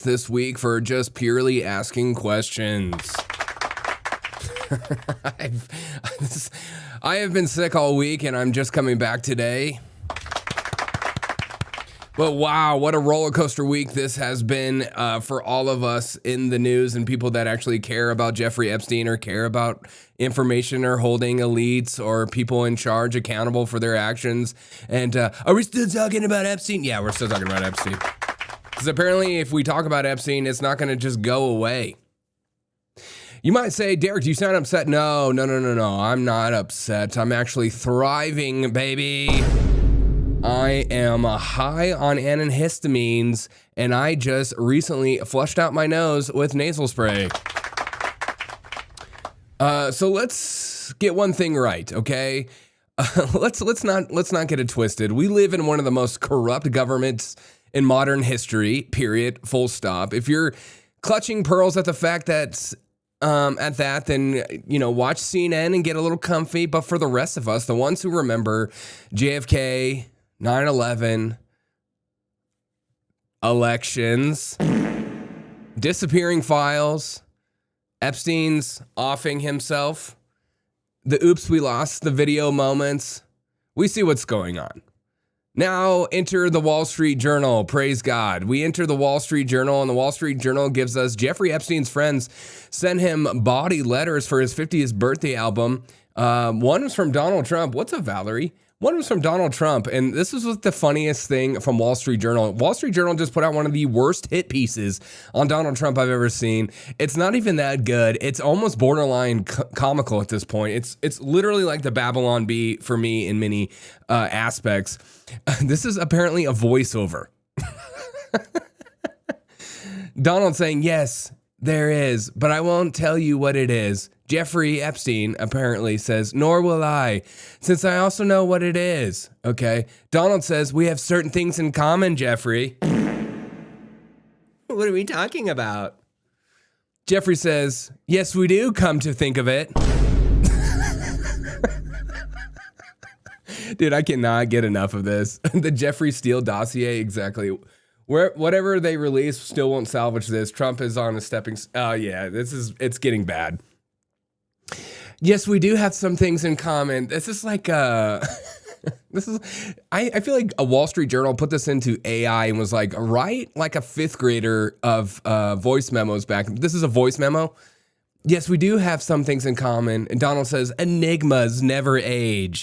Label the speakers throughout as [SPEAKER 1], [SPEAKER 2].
[SPEAKER 1] this week for just purely asking questions. I have been sick all week and I'm just coming back today. But wow, what a roller coaster week this has been for all of us in the news and people that actually care about Jeffrey Epstein or care about information or holding elites or people in charge accountable for their actions. And are we still talking about Epstein? Yeah, we're still talking about Epstein. Because apparently if we talk about Epstein, it's not going to just go away. You might say, Derek, do you sound upset? No. I'm not upset. I'm actually thriving, baby. I am high on antihistamines, and I just recently flushed out my nose with nasal spray. So let's get one thing right, okay? Let's not get it twisted. We live in one of the most corrupt governments in modern history. Period. Full stop. If you're clutching pearls at the fact that then, watch CNN and get a little comfy. But for the rest of us, the ones who remember JFK, 9/11, elections, disappearing files, Epstein's offing himself, the oops, we lost the video moments, we see what's going on. Now enter the Wall Street Journal. Praise God. We enter the Wall Street Journal, and the Wall Street Journal gives us Jeffrey Epstein's friends sent him bawdy letters for his 50th birthday album. One was from Donald Trump. What's up, Valerie? One was from Donald Trump, and this was the funniest thing from Wall Street Journal. Wall Street Journal just put out one of the worst hit pieces on Donald Trump I've ever seen. It's not even that good. It's almost borderline comical at this point. It's literally like the Babylon Bee for me in many aspects. This is apparently a voiceover. Donald saying, yes, there is, but I won't tell you what it is. Jeffrey Epstein apparently says, nor will I, since I also know what it is. Okay. Donald says, we have certain things in common, Jeffrey. What are we talking about? Jeffrey says, yes, we do, come to think of it. Dude, I cannot get enough of this. The Jeffrey Steele dossier, exactly. Whatever they release still won't salvage this. Trump is on a stepping... Oh, yeah, it's getting bad. Yes, we do have some things in common. This is like I feel like a Wall Street Journal put this into AI and was like, write like a fifth grader of voice memos back. This is a voice memo. Yes, we do have some things in common. And Donald says, enigmas never age.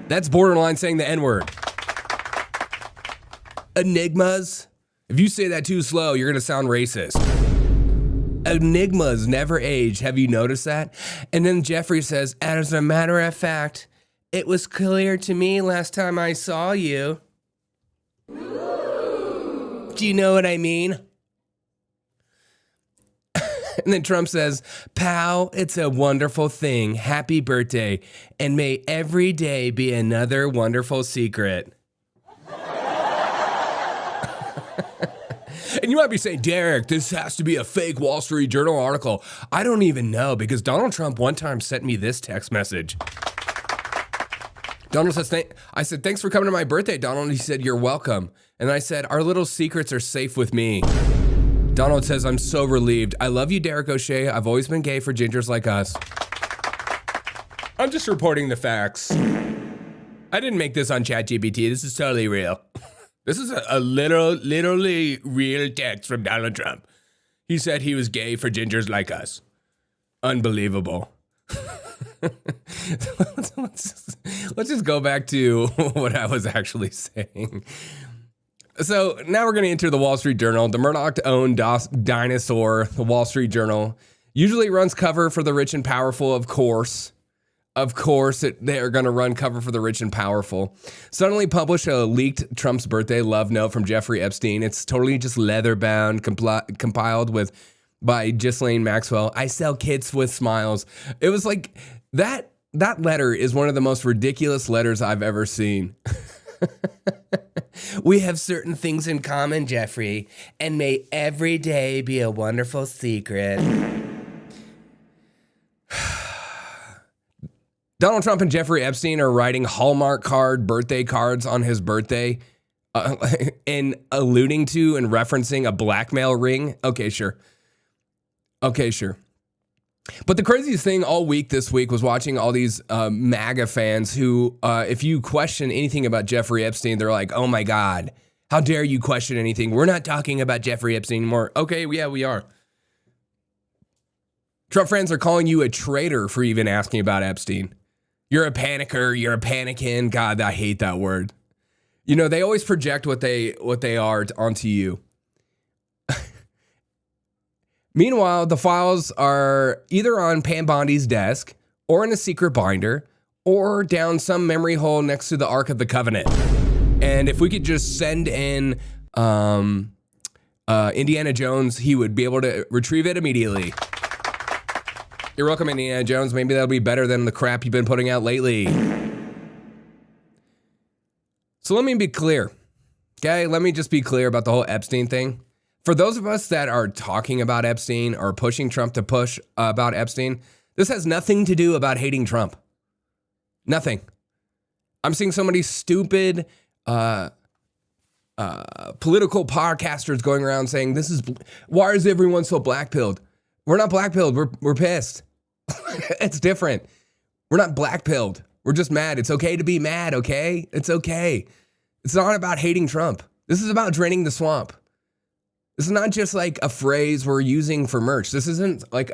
[SPEAKER 1] That's borderline saying the N-word. Enigmas? If you say that too slow, you're going to sound racist. Enigmas never age. Have you noticed that? And then Jeffrey says, as a matter of fact, it was clear to me last time I saw you. Do you know what I mean? And then Trump says, pal, it's a wonderful thing. Happy birthday. And may every day be another wonderful secret. And you might be saying, Derek, this has to be a fake Wall Street Journal article. I don't even know, because Donald Trump one time sent me this text message. Donald says, I said, thanks for coming to my birthday, Donald. And he said, you're welcome. And I said, our little secrets are safe with me. Donald says, I'm so relieved. I love you, Derek O'Shea. I've always been gay for gingers like us. I'm just reporting the facts. I didn't make this on ChatGPT. This is totally real. This is a literally real text from Donald Trump. He said he was gay for gingers like us. Unbelievable. let's just go back to what I was actually saying. So now we're going to enter the Wall Street Journal. The Murdoch-owned dinosaur, the Wall Street Journal, usually runs cover for the rich and powerful, of course. Of course, they are going to run cover for the rich and powerful. Suddenly publish a leaked Trump's birthday love note from Jeffrey Epstein. It's totally just leather-bound, compiled by Ghislaine Maxwell. I sell kids with smiles. It was like, that letter is one of the most ridiculous letters I've ever seen. We have certain things in common, Jeffrey, and may every day be a wonderful secret. Donald Trump and Jeffrey Epstein are writing Hallmark birthday cards on his birthday. and alluding to and referencing a blackmail ring. Okay, sure. But the craziest thing all week this week was watching all these MAGA fans who, if you question anything about Jeffrey Epstein, they're like, oh my God, how dare you question anything? We're not talking about Jeffrey Epstein anymore. Okay, yeah, we are. Trump friends are calling you a traitor for even asking about Epstein. You're a panicker. You're a panikin. God, I hate that word. You know, they always project what they are onto you. Meanwhile, the files are either on Pam Bondi's desk or in a secret binder or down some memory hole next to the Ark of the Covenant. And if we could just send in Indiana Jones, he would be able to retrieve it immediately. You're welcome, Indiana Jones. Maybe that'll be better than the crap you've been putting out lately. So let me be clear, okay? Let me just be clear about the whole Epstein thing. For those of us that are talking about Epstein or pushing Trump to push about Epstein, this has nothing to do about hating Trump. Nothing. I'm seeing so many stupid political podcasters going around saying, why is everyone so black-pilled? We're not black-pilled. We're pissed. It's different. We're not black-pilled. We're just mad. It's okay to be mad, okay? It's okay. It's not about hating Trump. This is about draining the swamp. This is not just like a phrase we're using for merch. This isn't like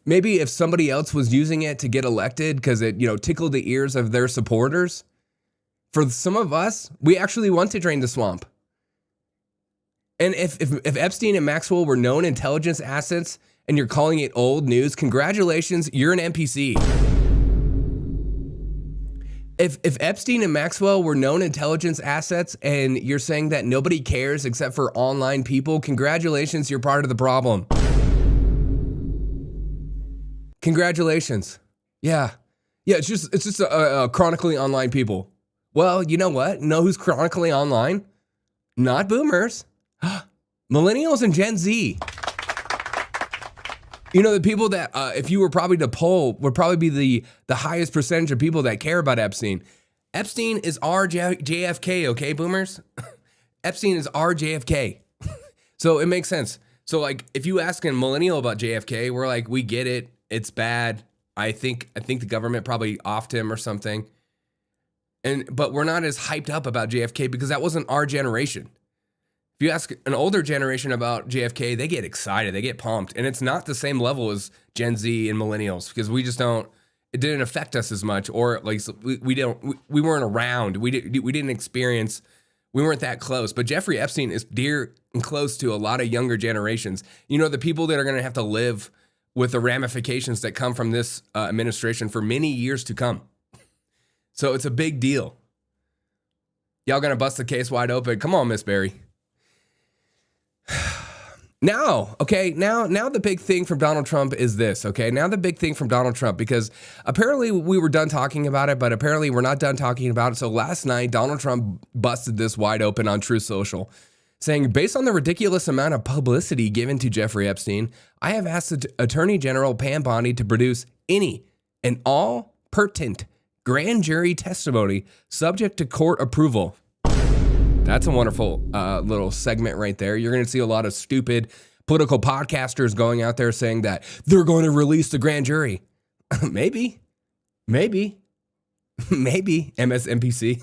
[SPEAKER 1] maybe if somebody else was using it to get elected because it, tickled the ears of their supporters. For some of us, we actually want to drain the swamp. And if Epstein and Maxwell were known intelligence assets and you're calling it old news, congratulations, you're an NPC. If Epstein and Maxwell were known intelligence assets and you're saying that nobody cares except for online people, congratulations, you're part of the problem. Congratulations. Yeah, it's just chronically online people. Well, you know what? Know who's chronically online? Not boomers. Millennials and Gen Z. The people that, if you were probably to poll, would probably be the highest percentage of people that care about Epstein. Epstein is our JFK, okay, boomers? Epstein is our JFK. So it makes sense. So, like, if you ask a millennial about JFK, we're like, we get it. It's bad. I think the government probably offed him or something. But we're not as hyped up about JFK because that wasn't our generation. If you ask an older generation about JFK, they get excited, they get pumped, and it's not the same level as Gen Z and millennials because we just don't. It didn't affect us as much, or like we weren't around. We didn't experience. We weren't that close. But Jeffrey Epstein is dear and close to a lot of younger generations. The people that are going to have to live with the ramifications that come from this administration for many years to come. So it's a big deal. Y'all gonna bust the case wide open? Come on, Miss Berry. Now the big thing from Donald Trump is this, okay? Now the big thing from Donald Trump, because apparently we were done talking about it, but apparently we're not done talking about it. So last night, Donald Trump busted this wide open on Truth Social, saying, based on the ridiculous amount of publicity given to Jeffrey Epstein, I have asked Attorney General Pam Bondi to produce any and all pertinent grand jury testimony subject to court approval. That's a wonderful little segment right there. You're going to see a lot of stupid political podcasters going out there saying that they're going to release the grand jury. Maybe. MSNPC.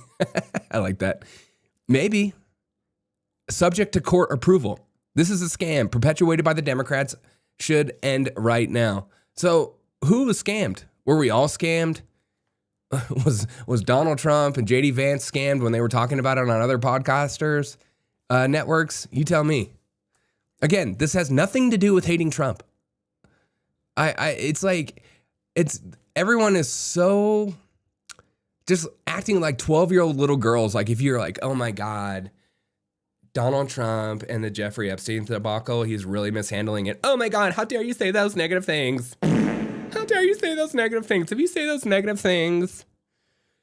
[SPEAKER 1] I like that. Maybe. Subject to court approval. This is a scam perpetuated by the Democrats. Should end right now. So who was scammed? Were we all scammed? Was Donald Trump and JD Vance scammed when they were talking about it on other podcasters, networks? You tell me. Again, this has nothing to do with hating Trump. It's everyone is so just acting like 12-year-old little girls. Like if you're like, oh my God, Donald Trump and the Jeffrey Epstein debacle, he's really mishandling it. Oh my God, how dare you say those negative things? How dare you say those negative things? If you say those negative things,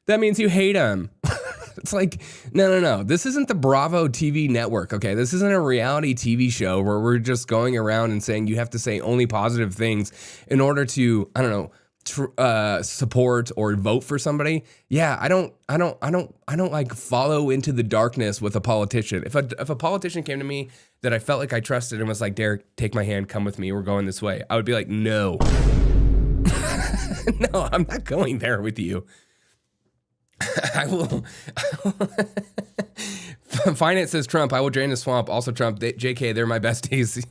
[SPEAKER 1] that means you hate him. It's like, no. This isn't the Bravo TV network, okay? This isn't a reality TV show where we're just going around and saying you have to say only positive things in order to, support or vote for somebody, yeah, I don't like follow into the darkness with a politician. If a politician came to me that I felt like I trusted and was like, Derek, take my hand, come with me, we're going this way, I would be like, no. No, I'm not going there with you. I will. Finance says Trump, I will drain the swamp. Also Trump, JK, they're my besties.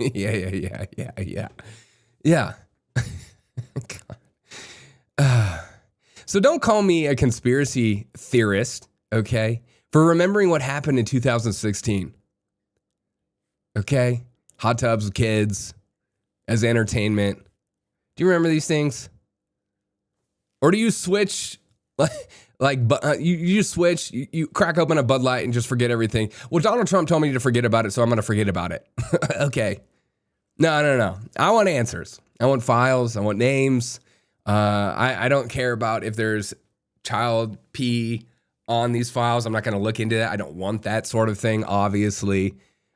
[SPEAKER 1] Yeah. So don't call me a conspiracy theorist, okay, for remembering what happened in 2016. Okay? Hot tubs with kids as entertainment. Do you remember these things? Or do you switch, you just switch, you crack open a Bud Light and just forget everything? Well, Donald Trump told me to forget about it, so I'm going to forget about it. Okay. No. I want answers. I want files. I want names. I don't care about if there's child pee on these files. I'm not going to look into that. I don't want that sort of thing, obviously.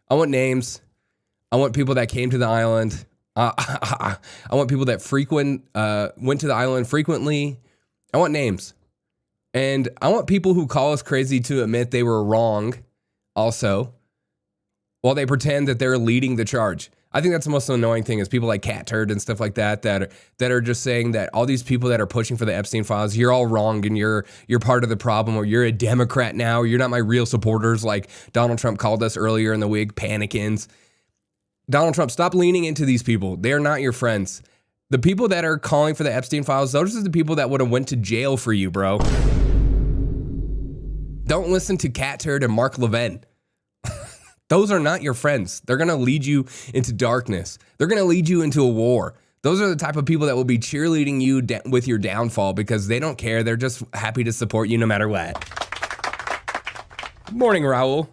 [SPEAKER 1] I want names. I want people that came to the island. I want people that went to the island frequently. I want names. And I want people who call us crazy to admit they were wrong also, while they pretend that they're leading the charge. I think that's the most annoying thing is people like Cat Turd and stuff like that are just saying that all these people that are pushing for the Epstein files, you're all wrong and you're part of the problem, or you're a Democrat now, or you're not my real supporters like Donald Trump called us earlier in the week, panicins. Donald Trump, stop leaning into these people. They're not your friends. The people that are calling for the Epstein files, those are the people that would have went to jail for you, bro. Don't listen to Cat Turd and Mark Levin. Those are not your friends. They're going to lead you into darkness. They're going to lead you into a war. Those are the type of people that will be cheerleading you with your downfall because they don't care. They're just happy to support you no matter what. Good morning, Raul.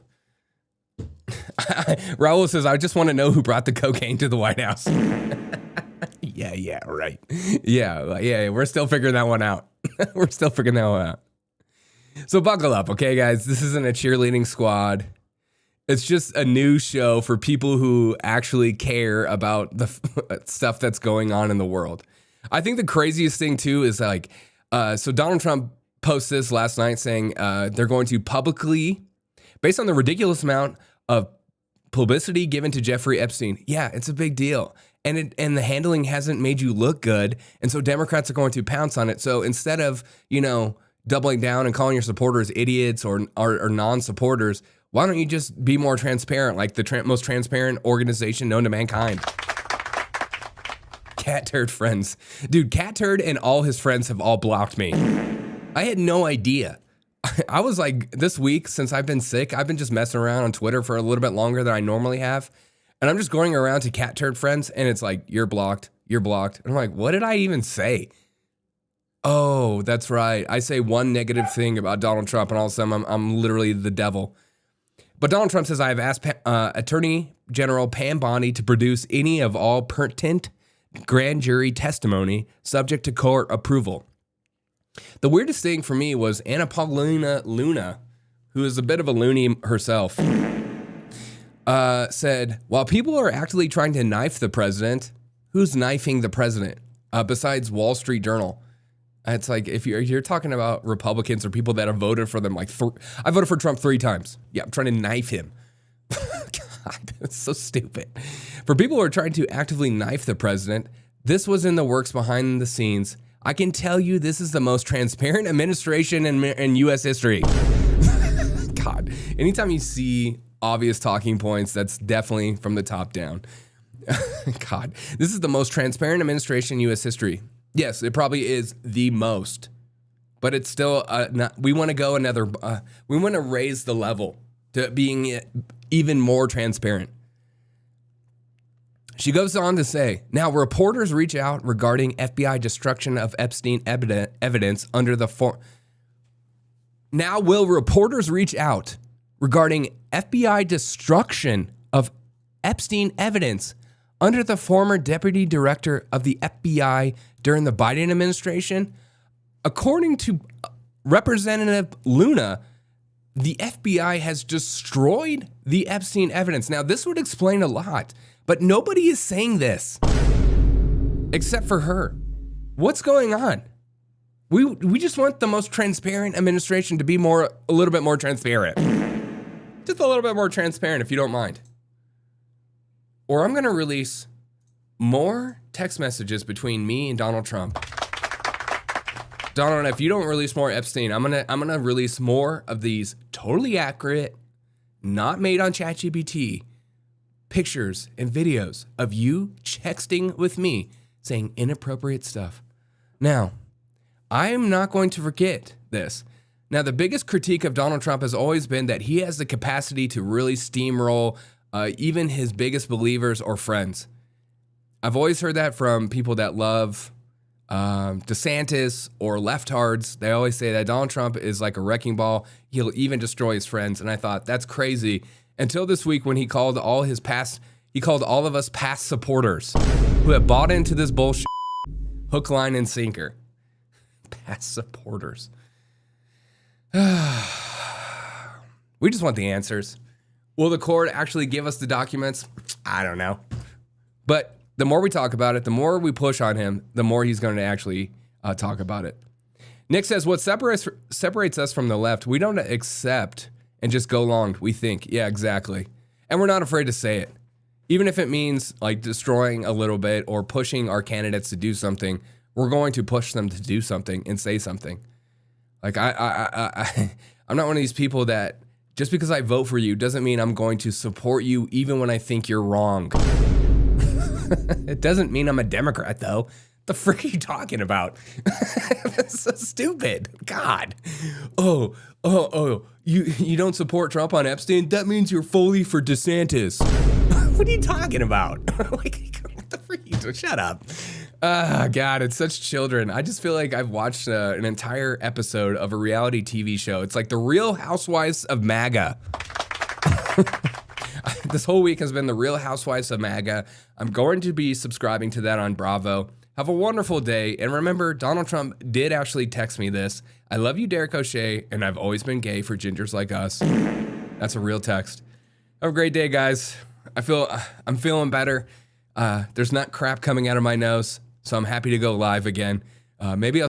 [SPEAKER 1] Raul says, I just want to know who brought the cocaine to the White House. Yeah, right. Yeah, we're still figuring that one out. So buckle up, okay, guys? This isn't a cheerleading squad. It's just a news show for people who actually care about the stuff that's going on in the world. I think the craziest thing, too, is so Donald Trump posted this last night saying they're going to publicly, based on the ridiculous amount of publicity given to Jeffrey Epstein. Yeah, it's a big deal. And the handling hasn't made you look good. And so Democrats are going to pounce on it. So instead of, doubling down and calling your supporters idiots or non-supporters, why don't you just be more transparent, like the most transparent organization known to mankind? Cat Turd friends. Dude, Cat Turd and all his friends have all blocked me. I had no idea. I was like, this week, since I've been sick, I've been just messing around on Twitter for a little bit longer than I normally have. And I'm just going around to Cat Turd friends, and it's like, you're blocked. And I'm like, what did I even say? Oh, that's right. I say one negative thing about Donald Trump, and all of a sudden I'm literally the devil. But Donald Trump says, I have asked Attorney General Pam Bondi to produce any of all pertinent grand jury testimony subject to court approval. The weirdest thing for me was Paulina Luna, who is a bit of a loony herself, said, while people are actively trying to knife the president, who's knifing the president besides Wall Street Journal? It's like, if you're talking about Republicans or people that have voted for them, I voted for Trump 3 times. Yeah, I'm trying to knife him. God, that's so stupid. For people who are trying to actively knife the president, this was in the works behind the scenes. I can tell you this is the most transparent administration in U.S. history. God, anytime you see obvious talking points, that's definitely from the top down. God, this is the most transparent administration in U.S. history. Yes, it probably is the most, but it's still we want to go another. We want to raise the level to being even more transparent. She goes on to say, now reporters reach out regarding FBI destruction of Epstein evidence under the Now will reporters reach out regarding FBI destruction of Epstein evidence under the former deputy director of the FBI during the Biden administration? According to Representative Luna, the FBI has destroyed the Epstein evidence. Now, this would explain a lot, but nobody is saying this except for her. What's going on? We just want the most transparent administration to be a little bit more transparent. Just a little bit more transparent, if you don't mind. Or I'm going to release more text messages between me and Donald Trump. Donald, if you don't release more Epstein, I'm gonna release more of these totally accurate, not made on ChatGPT, pictures and videos of you texting with me saying inappropriate stuff. Now, I'm not going to forget this. Now, the biggest critique of Donald Trump has always been that he has the capacity to really steamroll even his biggest believers or friends. I've always heard that from people that love DeSantis or leftards. They always say that Donald Trump is like a wrecking ball. He'll even destroy his friends. And I thought, that's crazy. Until this week when he called all of us past supporters who have bought into this bullshit hook, line, and sinker. Past supporters. We just want the answers. Will the court actually give us the documents? I don't know. But the more we talk about it, the more we push on him, the more he's going to actually talk about it. Nick says, what separates us from the left, we don't accept and just go along. We think, yeah, exactly. And we're not afraid to say it. Even if it means like destroying a little bit or pushing our candidates to do something, we're going to push them to do something and say something. Like I'm not one of these people that just because I vote for you doesn't mean I'm going to support you even when I think you're wrong. It doesn't mean I'm a Democrat, though. The frick are you talking about? That's so stupid. God. Oh, you don't support Trump on Epstein? That means you're fully for DeSantis. What are you talking about? Like, what the frick you doing? Shut up. God, it's such children. I just feel like I've watched an entire episode of a reality TV show. It's like the Real Housewives of MAGA. This whole week has been the Real Housewives of MAGA. I'm going to be subscribing to that on Bravo. Have a wonderful day. And remember, Donald Trump did actually text me this. I love you, Derek O'Shea, and I've always been gay for gingers like us. That's a real text. Have a great day, guys. I'm feeling better. There's not crap coming out of my nose, so I'm happy to go live again. Maybe I'll